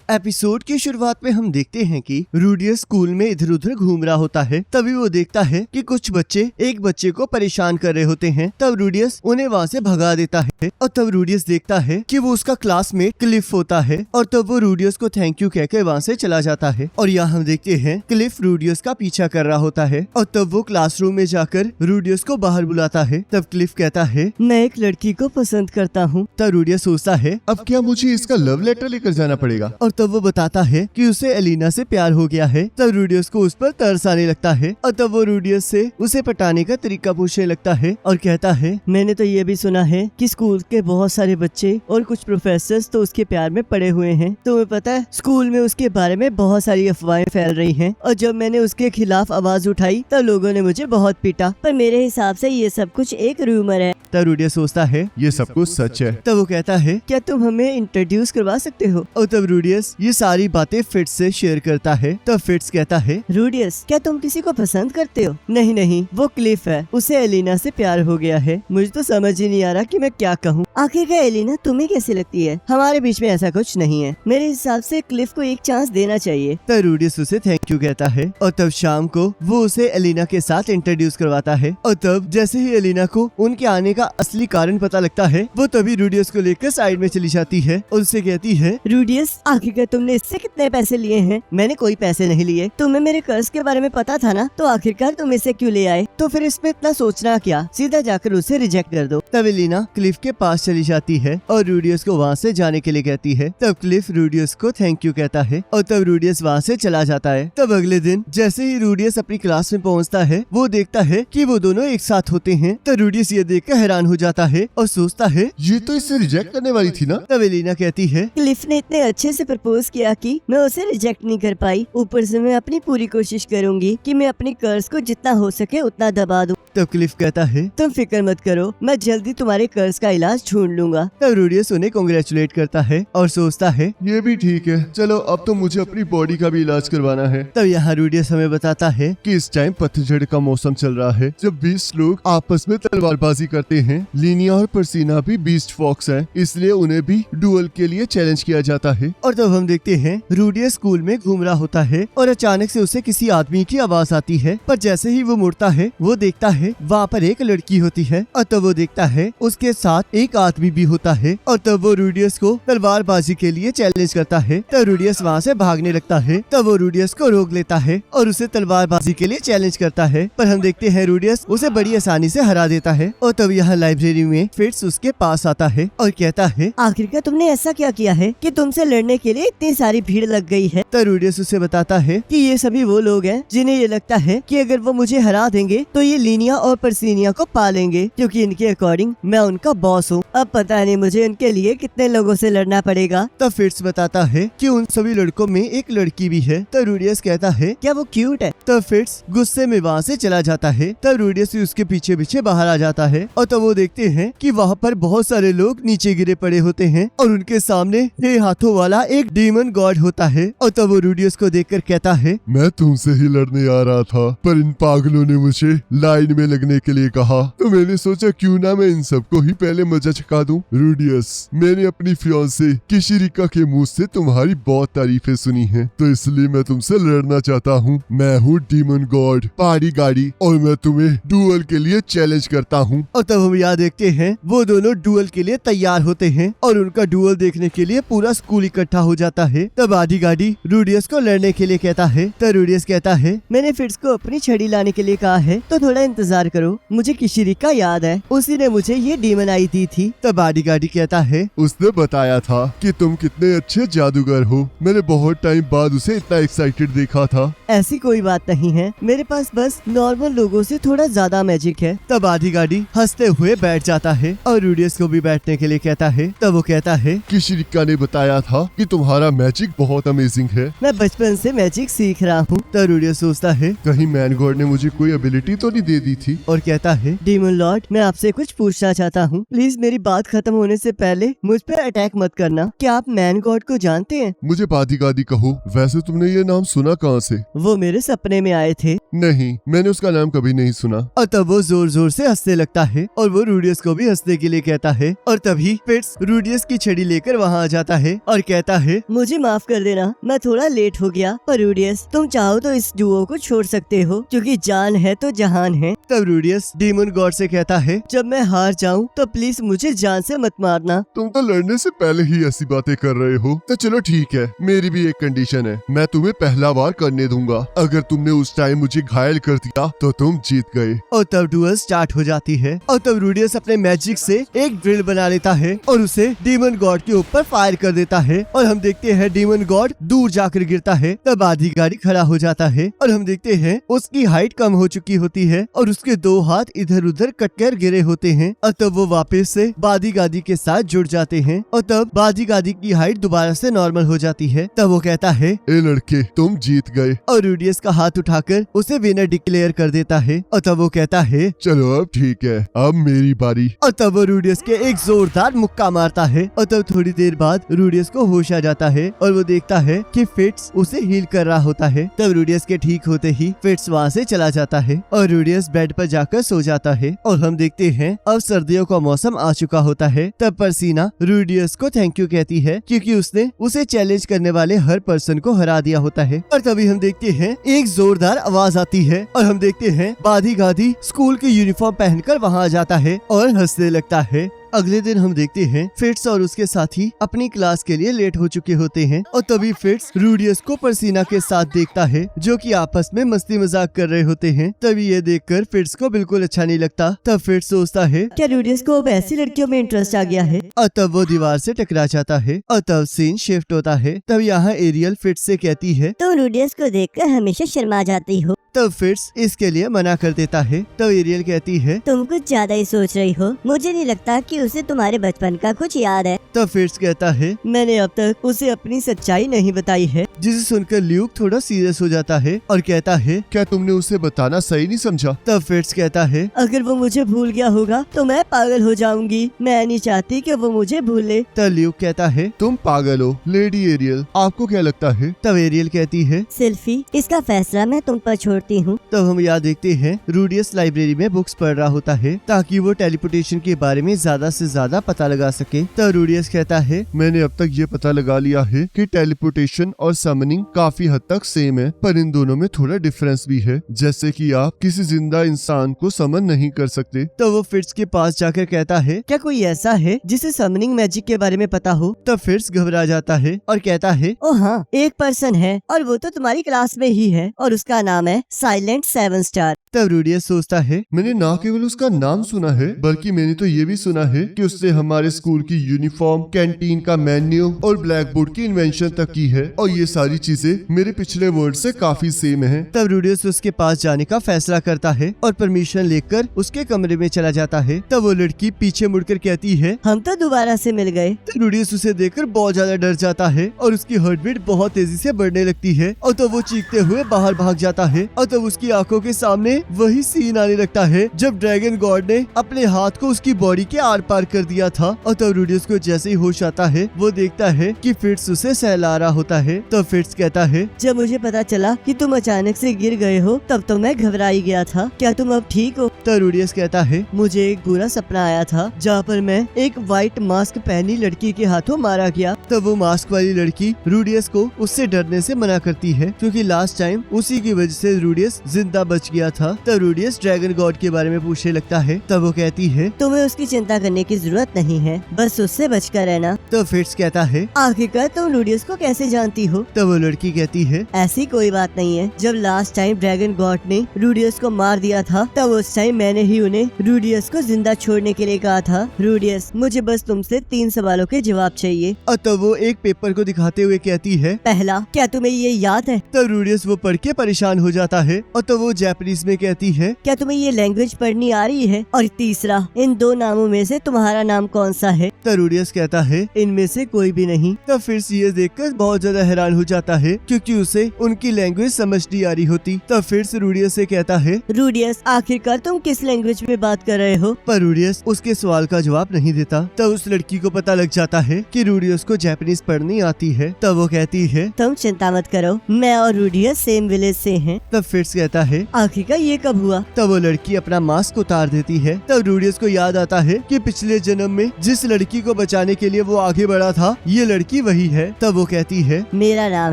Episode की शुरुआत में हम देखते हैं कि रूडियस स्कूल में इधर उधर घूम रहा होता है। तभी वो देखता है कि कुछ बच्चे एक बच्चे को परेशान कर रहे होते हैं। तब रूडियस उन्हें वहाँ से भगा देता है और तब रूडियस देखता है कि वो उसका क्लासमेट क्लिफ होता है और तब वो रूडियस को थैंक यू कहकर वहाँ से चला जाता है। और यहाँ हम देखते हैं क्लिफ रूडियस का पीछा कर रहा होता है और तब वो क्लासरूम में जाकर रूडियस को बाहर बुलाता है। तब क्लिफ कहता है, मैं एक लड़की को पसंद करता हूँ। तब रूडियस सोचता है, अब क्या मुझे इसका लव लेटर लेकर जाना पड़ेगा? और तब वो बताता है कि उसे एलिना से प्यार हो गया है। तब रूडियस को उस पर तरस आने लगता है और तब वो रूडियस से उसे पटाने का तरीका पूछने लगता है और कहता है, मैंने तो ये भी सुना है कि स्कूल के बहुत सारे बच्चे और कुछ प्रोफेसर्स तो उसके प्यार में पड़े हुए हैं। तुम्हें पता है स्कूल में उसके बारे में बहुत सारी अफवाहें फैल रही हैं और जब मैंने उसके खिलाफ आवाज उठाई तब लोगों ने मुझे बहुत पीटा, पर मेरे हिसाब से ये सब कुछ एक रूमर है। तब रूडियस सोचता है ये सब कुछ सच है। तब वो कहता है, क्या तुम हमें इंट्रोड्यूस करवा सकते हो? और तब रूडियस ये सारी बातें फिट्स से शेयर करता है। तब फिट्स कहता है, रूडियस क्या तुम किसी को पसंद करते हो? नहीं नहीं, वो क्लिफ है, उसे एलिना से प्यार हो गया है। मुझे तो समझ ही नहीं आ रहा कि मैं क्या कहूँ। आखिरकार एलिना तुम्हें कैसी लगती है? हमारे बीच में ऐसा कुछ नहीं है। मेरे हिसाब से क्लिफ को एक चांस देना चाहिए। तब रूडियस उसे थैंक यू कहता है और तब शाम को वो उसे एलिना के साथ इंट्रोड्यूस करवाता है। और तब जैसे ही एलिना को उनके आने का असली कारण पता लगता है वो तभी रूडियस को लेकर साइड में चली जाती है और उससे कहती है, रूडियस आखिरकार तुमने इससे कितने पैसे लिए हैं? मैंने कोई पैसे नहीं लिए। तुम्हें मेरे कर्ज के बारे में पता था ना, तो आखिरकार तुम इसे क्यों ले आए? तो फिर इसमें इतना सोचना क्या, सीधा जाकर उसे रिजेक्ट कर दो। तब एलिना क्लिफ के पास चली जाती है और रूडियस को वहाँ से जाने के लिए कहती है। तब क्लिफ रूडियस को थैंक यू कहता है और तब रूडियस वहाँ से चला जाता है। तब अगले दिन जैसे ही रूडियस अपनी क्लास में पहुँचता है वो देखता है कि वो दोनों एक साथ होते हैं। तब रूडियस ये देखकर हैरान हो जाता है और सोचता है, ये तो इसे रिजेक्ट करने वाली थी ना। तब एलिना कहती है, क्लिफ ने इतने अच्छे से प्रपोज किया कि मैं उसे रिजेक्ट नहीं कर पाई। ऊपर से मैं अपनी पूरी कोशिश करूंगी कि मैं अपनी कर्ज को जितना हो सके उतना दबा दूं। तब क्लिफ कहता है, तुम फिक्र मत करो, मैं जल्दी तुम्हारे कर्ज का इलाज ढूंढ लूंगा। तब रूडियस उन्हें कांग्रेचुलेट करता है और सोचता है, ये भी ठीक है, चलो अब तो मुझे अपनी बॉडी का भी इलाज करवाना है। तब यहाँ रूडियस हमें बताता है कि इस टाइम पतझड़ का मौसम चल रहा है जब 20 लोग आपस में तलवारबाजी करते हैं। लीनिया और पर्सीना भी बीस्ट फॉक्स हैं, इसलिए उन्हें भी डुअल के लिए चैलेंज किया जाता है। और तब हम देखते हैं रूडियस स्कूल में घूम रहा होता है और अचानक से उसे किसी आदमी की आवाज आती है, पर जैसे ही वो मुड़ता है वो देखता है वहाँ पर एक लड़की होती है और तब वो देखता है उसके साथ एक आदमी भी होता है और तब वो रूडियस को तलवारबाजी के लिए चैलेंज करता है। तब रूडियस वहाँ से भागने लगता है। तब वो रूडियस को रोक लेता है और उसे तलवारबाजी के लिए चैलेंज करता है, पर हम देखते हैं रूडियस उसे बड़ी आसानी से हरा देता है। और तब यहाँ लाइब्रेरी में फिट्स उसके पास आता है और कहता है, आखिरकार तुमने ऐसा क्या किया है कि तुमसे लड़ने के लिए इतनी सारी भीड़ लग गई है? तब रूडियस उसे बताता है कि ये सभी वो लोग हैं जिन्हें ये लगता है कि अगर वो मुझे हरा देंगे तो ये लीनिया और पर्सीनिया को पा लेंगे, क्योंकि इनके अकॉर्डिंग मैं उनका बॉस हूँ। अब पता नहीं मुझे उनके लिए कितने लोगों से लड़ना पड़ेगा। तब फिट्स बताता है कि उन सभी लड़कों में एक लड़की भी है। तब रूडियस कहता है, क्या वो क्यूट है? तब फिट्स गुस्से में वहाँ से चला जाता है। तब रूडियस उसके पीछे पीछे बाहर आ जाता है और तब वो देखते हैं कि वहाँ पर बहुत सारे लोग नीचे गिरे पड़े होते हैं और उनके सामने 6 हाथों वाला एक डीमन गॉड होता है। और तब वो रूडियस को देखकर कहता है, मैं तुमसे ही लड़ने आ रहा था, पर इन पागलों ने मुझे लाइन में लगने के लिए कहा, तो मैंने सोचा क्यों ना मैं इन सबको ही पहले मजा चखा दूं। रूडियस, मैंने अपनी फियांसे किशिरिका के मुंह से तुम्हारी बहुत तारीफें सुनी हैं, तो इसलिए मैं तुमसे लड़ना चाहता हूँ। मैं हूँ डीमन गॉड पारी गाड़ी और मैं तुम्हें डुअल के लिए चैलेंज करता हूँ। और तब हम यहाँ देखते हैं वो दोनों डुअल के लिए तैयार होते हैं और उनका डुअल देखने के लिए पूरा स्कूल इकट्ठा हो जाता है। तब आधी गाड़ी रूडियस को लड़ने के लिए कहता है। तब रूडियस कहता है, मैंने फिट्स को अपनी छड़ी लाने के लिए कहा है, तो थोड़ा इंतजार करो, मुझे किशिरिका याद है, उसी ने मुझे ये डीमन आई दी थी। तब आधी गाड़ी कहता है, उसने बताया था कि तुम कितने अच्छे जादूगर हो, मैंने बहुत टाइम बाद उसे इतना एक्साइटेड देखा था। ऐसी कोई बात नहीं है, मेरे पास बस नॉर्मल लोगों से थोड़ा ज्यादा मैजिक है। तब आधी गाड़ी हंसते हुए बैठ जाता है और रूडियस को भी बैठने के लिए कहता है। तब वो कहता है, किशिरिका ने बताया था कि तुम्हारा मैजिक बहुत अमेजिंग है, मैं बचपन से मैजिक सीख रहा हूँ। तब रूडियस सोचता है, कहीं मैन गॉड ने मुझे कोई एबिलिटी तो नहीं दे दी थी और कहता है, डीमन लॉर्ड, मैं आपसे कुछ पूछना चाहता हूँ। प्लीज मेरी बात खत्म होने से पहले मुझ पे अटैक मत करना। क्या आप मैन गॉड को जानते हैं? मुझे बादी गादी कहो। वैसे तुमने ये नाम सुना कहाँ से? वो मेरे सपने में आए थे। नहीं, मैंने उसका नाम कभी नहीं सुना। और तब वो जोर जोर से हंसने लगता है और वो रूडियस को भी हंसने के लिए कहता है। और तभी फिट्स रूडियस की छड़ी लेकर वहाँ आ जाता है और कहता है, मुझे माफ कर देना, मैं थोड़ा लेट हो गया। पर रूडियस, तुम चाहो तो इस डुओ को छोड़ सकते हो, क्योंकि जान है तो जहान है। तब रूडियस डीमन गॉड से कहता है, जब मैं हार जाऊँ तो प्लीज मुझे जान से मत मारना। तुम तो लड़ने से पहले ही ऐसी बातें कर रहे हो। तो चलो ठीक है, मेरी भी एक कंडीशन है। मैं तुम्हें पहला वार करने दूंगा। अगर तुमने उस टाइम मुझे घायल कर दिया तो तुम जीत गए। और तब डुअल स्टार्ट हो जाती है और तब रूडियस अपने मैजिक से एक ड्रिल बना लेता है और उसे डीमन गॉड के ऊपर फायर कर देता है। और हम देखते हैं डीमन गॉड दूर जाकर गिरता है। तब आधी गाड़ी खड़ा हो जाता है और हम देखते हैं उसकी हाइट कम हो चुकी होती है और उसके दो हाथ इधर उधर कटकर गिरे होते हैं। और तब वो वापस से बादी गादी के साथ जुड़ जाते हैं और तब बादी गादी की हाइट दोबारा से नॉर्मल हो जाती है। तब वो कहता है, ए लड़के, तुम जीत गए। और रूडियस का हाथ उठाकर उसे विनर डिक्लेयर कर देता है। और तब वो कहता है, चलो अब ठीक है, अब मेरी बारी। और तब वो रूडियस के एक जोरदार मुक्का मारता है। और तब थोड़ी देर बाद रूडियस को होश आ जाता है और वो देखता है कि फिट्स उसे हील कर रहा होता है। तब रूडियस के ठीक होते ही फिट्स वहाँ से चला जाता है और रूडियस बेड पर जाकर सो जाता है। और हम देखते हैं अब सर्दियों का मौसम आ चुका होता है। तब पर्सीना रूडियस को थैंक यू कहती है, क्योंकि उसने उसे चैलेंज करने वाले हर पर्सन को हरा दिया होता है। और तभी हम देखते हैं एक जोरदार आवाज आती है और हम देखते हैं बादी गादी स्कूल की यूनिफॉर्म पहनकर वहाँ आ जाता है और हंसने लगता है। अगले दिन हम देखते हैं फिट्स और उसके साथी अपनी क्लास के लिए लेट हो चुके होते हैं और तभी फिट्स रूडियस को पर्सीना के साथ देखता है, जो कि आपस में मस्ती मजाक कर रहे होते हैं। तभी ये देखकर फिट्स को बिल्कुल अच्छा नहीं लगता। तब फिट्स सोचता है, क्या रूडियस को अब ऐसी लड़कियों में इंटरेस्ट आ गया है? और तब वो दीवार से टकरा जाता है और तब सीन शिफ्ट होता है। तब यहाँ एरियल फिट्स से कहती है, तो रूडियस को देखकर हमेशा शर्मा जाती हो। तब फिट्स इसके लिए मना कर देता है। तब एरियल कहती है, तुम कुछ ज्यादा ही सोच रही हो, मुझे नहीं लगता कि उसे तुम्हारे बचपन का कुछ याद है। तब फिट्स कहता है, मैंने अब तक उसे अपनी सच्चाई नहीं बताई है। जिसे सुनकर ल्यूक थोड़ा सीरियस हो जाता है और कहता है, क्या तुमने उसे बताना सही नहीं समझा? तब फिट्स कहता है, अगर वो मुझे भूल गया होगा तो मैं पागल हो जाऊंगी। मैं नहीं चाहती कि वो मुझे भूले। तब ल्यूक कहता है, तुम पागल हो। लेडी एरियल, आपको क्या लगता है? तब एरियल कहती है, सिल्फी, इसका फैसला मैं तुम पर छोड़ती हूँ। तब हम यहाँ देखते हैं रूडियस लाइब्रेरी में बुक्स पढ़ रहा होता है ताकि वो टेलीपोर्टेशन के बारे में ज्यादा से ज्यादा पता लगा सके। तब रूडियस कहता है, मैंने अब तक ये पता लगा लिया है कि टेलीपोर्टेशन और समनिंग काफी हद तक सेम है, पर इन दोनों में थोड़ा डिफरेंस भी है। जैसे कि आप किसी जिंदा इंसान को समन नहीं कर सकते। तो वो फिट्स के पास जाकर कहता है, क्या कोई ऐसा है जिसे समनिंग मैजिक के बारे में पता हो? तब फिट्स घबरा जाता है और कहता है, ओ हाँ, एक पर्सन है और वो तो तुम्हारी क्लास में ही है और उसका नाम है साइलेंट 7 स्टार। तब रूडियस सोचता है, मैंने ना केवल उसका नाम सुना है, बल्कि मैंने तो ये भी सुना है कि उसने हमारे स्कूल की यूनिफॉर्म, कैंटीन का मेन्यू और ब्लैक बोर्ड की इन्वेंशन तक की है, और ये सारी चीजें मेरे पिछले वर्ड से काफी सेम है। तब रूडियस उसके पास जाने का फैसला करता है और परमिशन लेकर उसके कमरे में चला जाता है। तब वो लड़की पीछे मुड़कर कहती है, हम तो दोबारा से मिल गए। तब रूडियस उसे देखकर बहुत ज्यादा डर जाता है और उसकी हार्ट बीट बहुत तेजी से बढ़ने लगती है और तब वो चीखते हुए बाहर भाग जाता है। और तब उसकी आंखों के सामने वही सीन आने लगता है जब ड्रैगन गॉड ने अपने हाथ को उसकी बॉडी के आर पार कर दिया था। और तब रूडियस को जैसे ही होश आता है वो देखता है कि फिट्स उसे सहला रहा होता है। तो फिट्स कहता है, जब मुझे पता चला कि तुम अचानक से गिर गए हो तब तो मैं घबरा ही गया था। क्या तुम अब ठीक हो? तो रूडियस कहता है, मुझे एक बुरा सपना आया था जहाँ पर मैं एक व्हाइट मास्क पहनी लड़की के हाथों मारा गया। तब वो मास्क वाली लड़की रूडियस को उससे डरने से मना करती है, क्योंकि लास्ट टाइम उसी की वजह से रूडियस जिंदा बच गया था। तब रूडियस ड्रैगन गॉड के बारे में पूछने लगता है। तब वो कहती है, तुम्हें उसकी चिंता करने की जरूरत नहीं है, बस उससे बचकर रहना। तो फिट्स कहता है, आखिरकार तुम रूडियस को कैसे जानती हो? तब वो लड़की कहती है, ऐसी कोई बात नहीं है। जब लास्ट टाइम ड्रैगन गॉड ने रूडियस को मार दिया था तब उस टाइम मैंने ही उन्हें रूडियस को जिंदा छोड़ने के लिए कहा था। रूडियस, मुझे बस तुमसे 3 सवालों के जवाब चाहिए। और तब वो एक पेपर को दिखाते हुए कहती है, पहला, क्या तुम्हें ये याद है? तब रूडियस वो पढ़ के परेशान हो जाता है। और तब वो जापानीज में कहती है, क्या तुम्हें ये लैंग्वेज पढ़नी आ रही है? और तीसरा, इन 2 नामों में से तुम्हारा नाम कौन सा है? तब रूडियस कहता है, इनमें से कोई भी नहीं। तब फिर ये देखकर बहुत ज्यादा हैरान हो जाता है क्योंकि उसे उनकी लैंग्वेज समझ नहीं आ रही होती। तब फिर से रूडियस से कहता है, रूडियस आखिरकार तुम किस लैंग्वेज में बात कर रहे हो? पर रूडियस उसके सवाल का जवाब नहीं देता। तब उस लड़की को पता लग जाता है कि रूडियस को जापानीज पढ़नी आती है। तब वो कहती है, तुम चिंता मत करो, मैं और रूडियस सेम विलेज से हैं। तब फिट्स कहता है, आखिरकार ये कब हुआ? तब वो लड़की अपना मास्क उतार देती है। तब रूडियस को याद आता है कि पिछले जन्म में जिस लड़की को बचाने के लिए वो आगे बढ़ा था, ये लड़की वही है। तब वो कहती है, मेरा नाम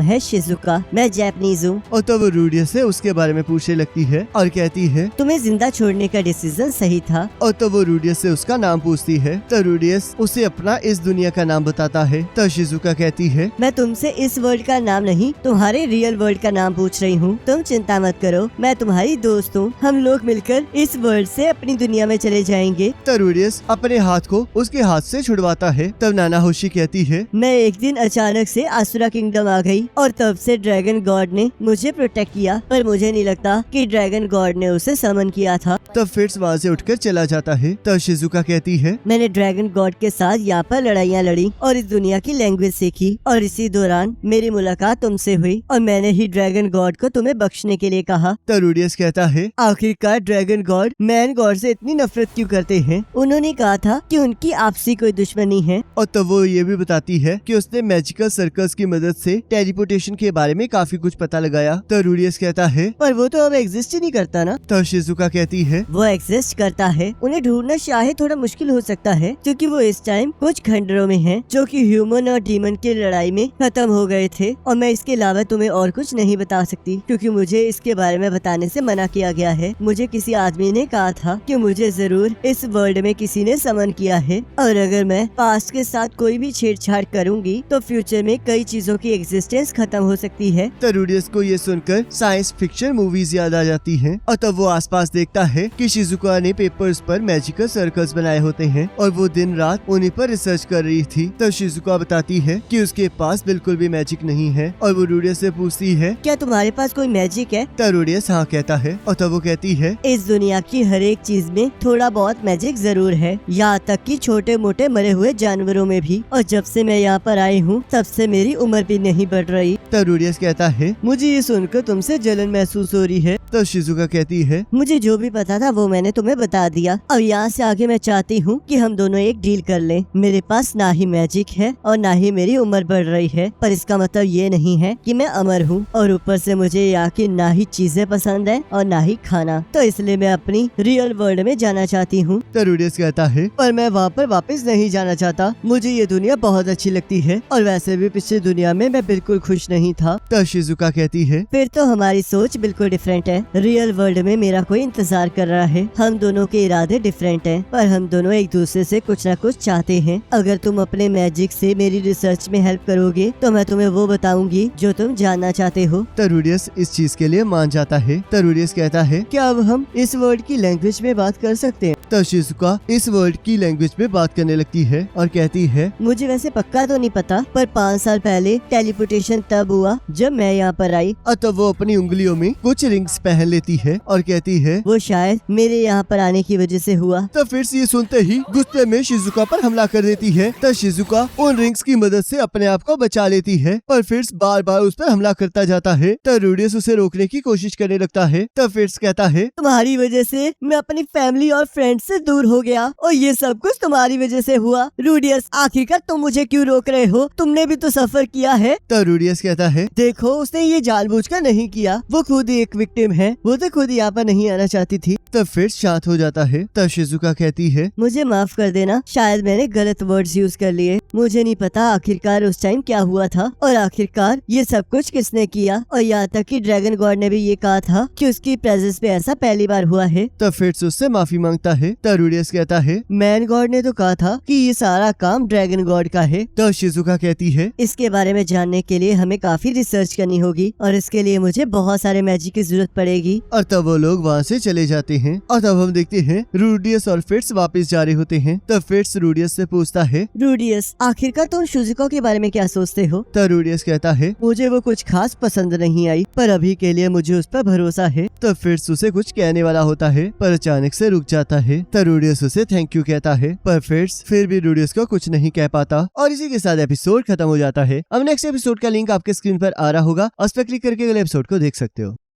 है शिजुका, मैं जापानीज हूँ। और तब वो रूडियस से उसके बारे में पूछने लगती है और कहती है, तुम्हें जिंदा छोड़ने का डिसीजन सही था। और तब वो रूडियस से उसका नाम पूछती है। तब रूडियस उसे अपना इस दुनिया का नाम बताता है। तब शिजुका कहती है, मैं तुमसे इस वर्ल्ड का नाम नहीं, तुम्हारे रियल वर्ल्ड का नाम पूछ रही हूँ। तुम चिंता मत करो, मैं तुम्हारी दोस्त हूँ। हम लोग मिलकर इस वर्ल्ड से अपनी दुनिया में चले जाएंगे। तब रूडियस अपने हाथ को उसके हाथ से छुड़वाता है। तब नाना होशी कहती है, मैं एक दिन अचानक से आसुरा किंगडम आ गई और तब से ड्रैगन गॉड ने मुझे प्रोटेक्ट किया, पर मुझे नहीं लगता कि ड्रैगन गॉड ने उसे समन किया था। तब फिट्स वहाँ से उठकर चला जाता है। तब शिजुका कहती है, मैंने ड्रैगन गॉड के साथ यहाँ पर लड़ाइयाँ लड़ी और इस दुनिया की लैंग्वेज सीखी और इसी दौरान मेरी मुलाकात तुमसे हुई और मैंने ही ड्रैगन गॉड को तुम्हें बख्शने के लिए कहा। तब रूडियस कहता है, आखिरकार ड्रैगन गॉड मैन गॉड से इतनी नफरत क्यों करते हैं? उन्होंने कहा था कि उनकी आपसी कोई दुश्मनी है। और तब वो ये भी बताती है कि उसने मैजिकल सर्कल्स की मदद से टेलीपोर्टेशन के बारे में काफी कुछ पता लगाया। तब रूडियस कहता है, पर वो तो अब एग्जिस्ट ही नहीं करता ना। तब शिजुका कहती है, वो एग्जिस्ट करता है, उन्हें ढूंढना शायद थोड़ा मुश्किल हो सकता है क्योंकि वो इस टाइम कुछ खंडरों में हैं जो कि ह्यूमन और डीमन की लड़ाई में खत्म हो गए थे। और मैं इसके अलावा तुम्हें और कुछ नहीं बता सकती क्योंकि मुझे इसके बारे में बताने से मना किया गया है। मुझे किसी आदमी ने कहा था कि मुझे जरूर इस वर्ल्ड में किसी ने समन किया है और अगर मैं पास्ट के साथ कोई भी छेड़छाड़ करूंगी तो फ्यूचर में कई चीजों की एग्जिस्टेंस खत्म हो सकती है। तब रूडियस को ये सुनकर साइंस फिक्शन मूवीज याद आ जाती हैं और तब वो आसपास देखता है कि शिजुका ने पेपर्स पर मैजिकल सर्कल्स बनाए होते हैं और वो दिन रात उन्हीं पर रिसर्च कर रही थी। तब शिजुका बताती है कि उसके पास बिल्कुल भी मैजिक नहीं है और वो रूडियस से पूछती है, क्या तुम्हारे पास कोई मैजिक है? तब रूडियस हाँ कहता है और तब वो कहती है, इस दुनिया की हर एक चीज में थोड़ा बहुत मैजिक जरूर है, यहाँ तक कि छोटे मोटे मरे हुए जानवरों में भी। और जब से मैं यहाँ पर आई हूँ तब से मेरी उम्र भी नहीं बढ़ रही। तब रूडियस कहता है, मुझे ये सुनकर तुमसे जलन महसूस हो रही है। तब शिजुका कहती है, मुझे जो भी पता था वो मैंने तुम्हें बता दिया। अब यहाँ से आगे मैं चाहती हूँ कि हम दोनों एक डील कर लें। मेरे पास ना ही मैजिक है और ना ही मेरी उम्र बढ़ रही है, पर इसका मतलब ये नहीं है कि मैं अमर हूँ। और ऊपर से मुझे यहाँ की ना ही चीजें पसंद है और ना ही खाना, तो इसलिए मैं अपनी रियल वर्ल्ड में जाना चाहती हूँ। तब रूडियस कहता है, पर मैं वहाँ पर वापस नहीं जाना चाहता। मुझे ये दुनिया बहुत अच्छी लगती है और वैसे भी पिछली दुनिया में मैं बिल्कुल खुश नहीं था। तब शिजुका कहती है, फिर तो हमारी सोच बिल्कुल डिफरेंट है। रियल वर्ल्ड में मेरा कोई इंतजार कर रहा है। हम दोनों के इरादे डिफरेंट हैं, पर हम दोनों एक दूसरे से कुछ न कुछ चाहते हैं। अगर तुम अपने मैजिक से मेरी रिसर्च में हेल्प करोगे तो मैं तुम्हें वो बताऊंगी जो तुम जानना चाहते हो। तब रूडियस इस चीज के लिए मान जाता है। तब रूडियस कहता है, क्या अब हम इस वर्ल्ड की लैंग्वेज में बात कर सकते हैं? तब शिजुका इस वर्ल्ड की लैंग्वेज में बात करने लगती है और कहती है, मुझे वैसे पक्का तो नहीं पता, पर 5 साल पहले टेलीपोर्टेशन तब हुआ जब मैं यहाँ पर आई। और तब वो अपनी उंगलियों में कुछ रिंग्स पहन लेती है और कहती है, वो शायद मेरे यहाँ पर आने की वजह से हुआ। तब फिर से ये सुनते ही गुस्से में शिजुका पर हमला कर देती है। तब शिजुका उन रिंग्स की मदद से अपने आप को बचा लेती है पर फिर्स बार बार उस पर हमला करता जाता है। तब रूडियस उसे रोकने की कोशिश करने लगता है। तब फिर्स कहता है, तुम्हारी वजह से मैं अपनी फैमिली और फ्रेंड्स से दूर हो गया और ये सब कुछ तुम्हारी वजह से हुआ। रूडियस, आखिरकार तुम मुझे क्यों रोक रहे हो? तुमने भी तो सफर किया है। तब रूडियस कहता है, देखो उसने ये जानबूझकर नहीं किया, वो खुद ही एक विक्टिम है। वो तो खुद यहाँ पर नहीं आना चाहती थी। तब फिर्स शांत हो जाता है। तब शिजुका कहती है, मुझे माफ कर देना, शायद मैंने गलत वर्ड्स यूज कर लिए। मुझे नहीं पता आखिरकार उस टाइम क्या हुआ था और आखिरकार ये सब कुछ किसने किया। और यहाँ तक कि ड्रैगन गॉड ने भी ये कहा था कि उसकी प्रेजेंस में ऐसा पहली बार हुआ है। तब फिर्स उससे माफी मांगता है। तब रूडियस कहता है, मैन गॉड ने तो कहा था कि ये सारा काम ड्रैगन गॉड का है। तब शिजुका कहती है, इसके बारे में जानने के लिए हमें काफी रिसर्च करनी होगी और इसके लिए मुझे बहुत सारे मैजिक की जरूरत पड़ेगी। और तब वो लोग वहाँ से चले जाते हैं और तब हम देखते हैं रूडियस और फिट्स वापस जा रहे होते हैं। तब फिट्स रूडियस से पूछता है, रूडियस, आखिरकार तुम शिजुका के बारे में क्या सोचते हो? तब रूडियस कहता है, मुझे वो कुछ खास पसंद नहीं आई, पर अभी के लिए मुझे उस पर भरोसा है। तब फिट्स उसे कुछ कहने वाला होता है पर अचानक से रुक जाता है। तब रूडियस उसे थैंक यू कहता है पर फिट्स फिर भी रूडियस को कुछ नहीं कह पाता और इसी के साथ एपिसोड खत्म हो जाता है। अब नेक्स्ट एपिसोड का लिंक आपके स्क्रीन पर आ रहा होगा, उस पर क्लिक करके अगले एपिसोड को देख सकते हो।